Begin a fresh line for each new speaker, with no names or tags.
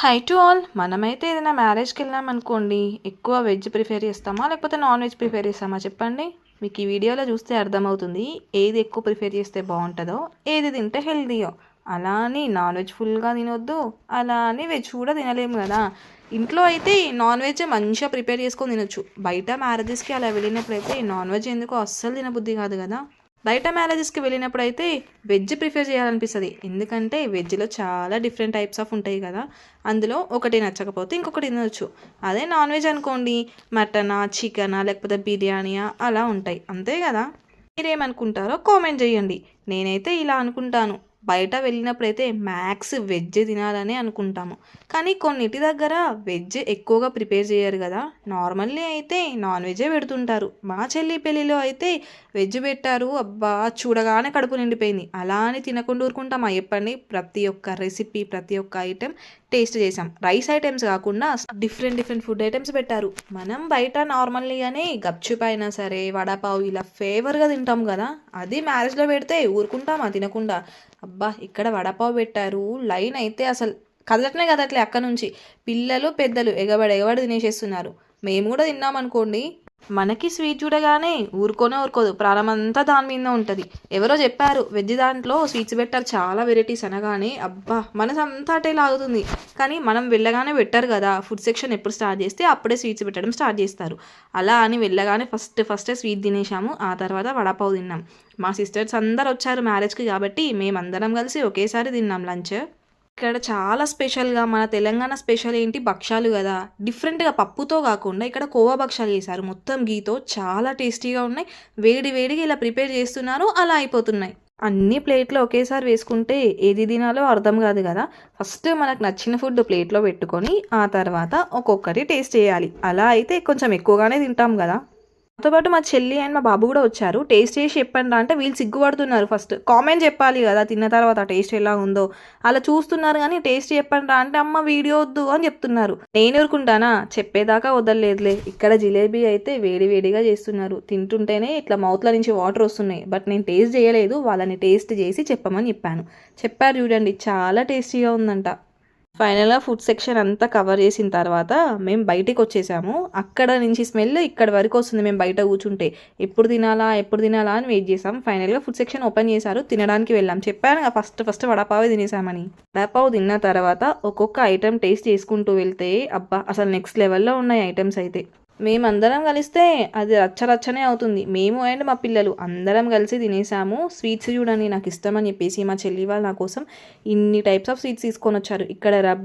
High to all. మనమైతే ఏదైనా మ్యారేజ్కి వెళ్ళామనుకోండి, ఎక్కువ వెజ్ ప్రిఫర్ చేస్తామా లేకపోతే నాన్ వెజ్ ప్రిఫర్ చేస్తామా చెప్పండి. మీకు ఈ వీడియోలో చూస్తే అర్థమవుతుంది ఏది ఎక్కువ ప్రిఫర్ చేస్తే బాగుంటుందో, ఏది తింటే హెల్తీయో. అలా అని నాన్ వెజ్ ఫుల్గా తినొద్దు, అలా అని వెజ్ కూడా తినలేము కదా. ఇంట్లో అయితే నాన్ వెజ్ మంచిగా ప్రిపేర్ చేసుకొని తినొచ్చు. బయట మ్యారేజెస్కి అలా వెళ్ళినప్పుడు అయితే నాన్ వెజ్ ఎందుకో అస్సలు తినబుద్ధి కాదు కదా. బయట మ్యారేజెస్కి వెళ్ళినప్పుడు అయితే వెజ్ ప్రిఫర్ చేయాలనిపిస్తుంది. ఎందుకంటే వెజ్లో చాలా డిఫరెంట్ టైప్స్ ఆఫ్ ఉంటాయి కదా. అందులో ఒకటి నచ్చకపోతే ఇంకొకటి తినవచ్చు. అదే నాన్ వెజ్ అనుకోండి, మటనా, చికెనా, లేకపోతే బిర్యానీయా అలా ఉంటాయి, అంతే కదా. మీరేమనుకుంటారో కామెంట్ చేయండి. నేనైతే ఇలా అనుకుంటాను. బయట వెళ్ళినప్పుడైతే మ్యాక్స్ వెజ్ తినాలని అనుకుంటాము. కానీ కొన్నిటి దగ్గర వెజ్ ఎక్కువగా ప్రిపేర్ చేయరు కదా. నార్మల్లీ అయితే నాన్ వెజ్జే పెడుతుంటారు. మా చెల్లి పెళ్ళిలో అయితే వెజ్ పెట్టారు. అబ్బా, చూడగానే కడుపు నిండిపోయింది. అలా అని తినకుండా ఊరుకుంటామా చెప్పండి. ప్రతి ఒక్క రెసిపీ, ప్రతి ఒక్క ఐటెం టేస్ట్ చేసాం. రైస్ ఐటమ్స్ కాకుండా డిఫరెంట్ డిఫరెంట్ ఫుడ్ ఐటమ్స్ పెట్టారు. మనం బయట నార్మల్గానే గప్చుప్ అయినా సరే, వడాపావు ఇలా ఫేవర్గా తింటాం కదా. అది మ్యారేజ్లో పెడితే ఊరుకుంటామా తినకుండా. అబ్బా, ఇక్కడ వడాపావు పెట్టారు, లైన్ అయితే అసలు కదలట్నే కదట్లే అక్క నుంచి. పిల్లలు పెద్దలు ఎగబడి ఎగబడి తినేసేస్తున్నారు. మేము కూడా తిన్నామనుకోండి, మనకి స్వీట్ చూడగానే ఊరుకోదు, ప్రాణమంతా దాని మీద ఉంటుంది. ఎవరో చెప్పారు వెజ్ దాంట్లో స్వీట్స్ పెట్టారు చాలా వెరైటీస్ అనగానే, అబ్బా మనసు అంతా అటే లాగుతుంది. కానీ మనం వెళ్ళగానే పెట్టారు కదా. ఫుడ్ సెక్షన్ ఎప్పుడు స్టార్ట్ చేస్తే అప్పుడే స్వీట్స్ పెట్టడం స్టార్ట్ చేస్తారు. అలా అని వెళ్ళగానే ఫస్టే స్వీట్ తినేసాము. ఆ తర్వాత వడాపావు తిన్నాం. మా సిస్టర్స్ అందరు వచ్చారు మ్యారేజ్కి కాబట్టి మేమందరం కలిసి ఒకేసారి తిన్నాం లంచ్. ఇక్కడ చాలా స్పెషల్గా మన తెలంగాణ స్పెషల్ ఏంటి, భక్షాలు కదా. డిఫరెంట్గా పప్పుతో కాకుండా ఇక్కడ కోవా భక్షాలు చేశారు, మొత్తం గీతో. చాలా టేస్టీగా ఉన్నాయి. వేడి వేడిగా ఇలా ప్రిపేర్ చేస్తున్నారు, అలా అయిపోతున్నాయి. అన్ని ప్లేట్లో ఒకేసారి వేసుకుంటే ఏది తినాలో అర్థం కాదు కదా. ఫస్ట్ మనకు నచ్చిన ఫుడ్ ప్లేట్లో పెట్టుకొని ఆ తర్వాత ఒక్కొక్కటి టేస్ట్ చేయాలి. అలా అయితే కొంచెం ఎక్కువగానే తింటాం కదా. నాతో పాటు మా చెల్లి అండ్ మా బాబు కూడా వచ్చారు. టేస్ట్ చేసి చెప్పండి అంటే వీళ్ళు సిగ్గుపడుతున్నారు. ఫస్ట్ కామెంట్ చెప్పాలి కదా తిన్న తర్వాత టేస్ట్ ఎలా ఉందో. అలా చూస్తున్నారు కానీ టేస్ట్ చెప్పండి అంటే అమ్మ వీడియో వద్దు అని చెప్తున్నారు. నేను ఊరుకుంటానా, చెప్పేదాకా వదలలేదులే. ఇక్కడ జిలేబీ అయితే వేడి వేడిగా చేస్తున్నారు. తింటుంటేనే ఇట్లా మౌత్లో నుంచి వాటర్ వస్తున్నాయి. బట్ నేను టేస్ట్ చేయలేదు, వాళ్ళని టేస్ట్ చేసి చెప్పమని చెప్పారు చూడండి, చాలా టేస్టీగా ఉందంట. ఫైనల్గా ఫుడ్ సెక్షన్ అంతా కవర్ చేసిన తర్వాత మేము బయటికి వచ్చేసాము. అక్కడ నుంచి స్మెల్ ఇక్కడ వరకు వస్తుంది మేము బయట కూర్చుంటే. ఎప్పుడు తినాలా అని వెయిట్ చేసాం. ఫైనల్గా ఫుడ్ సెక్షన్ ఓపెన్ చేశారు, తినడానికి వెళ్ళాం. చెప్పాను ఫస్ట్ వడాపావే తినేసామని. వడాపావు తిన్న తర్వాత ఒక్కొక్క ఐటెం టేస్ట్ చేసుకుంటూ వెళ్తే అబ్బా అసలు నెక్స్ట్ లెవెల్లో ఉన్నాయి ఐటమ్స్ అయితే. మేమందరం కలిస్తే అది రచ్చరచ్చనే అవుతుంది. మేము అండ్ మా పిల్లలు అందరం కలిసి తినేసాము. స్వీట్స్ చూడండి, నాకు ఇష్టమని చెప్పేసి మా చెల్లి వాళ్ళు నా కోసం ఇన్ని టైప్స్ ఆఫ్ స్వీట్స్ తీసుకొని వచ్చారు. ఇక్కడ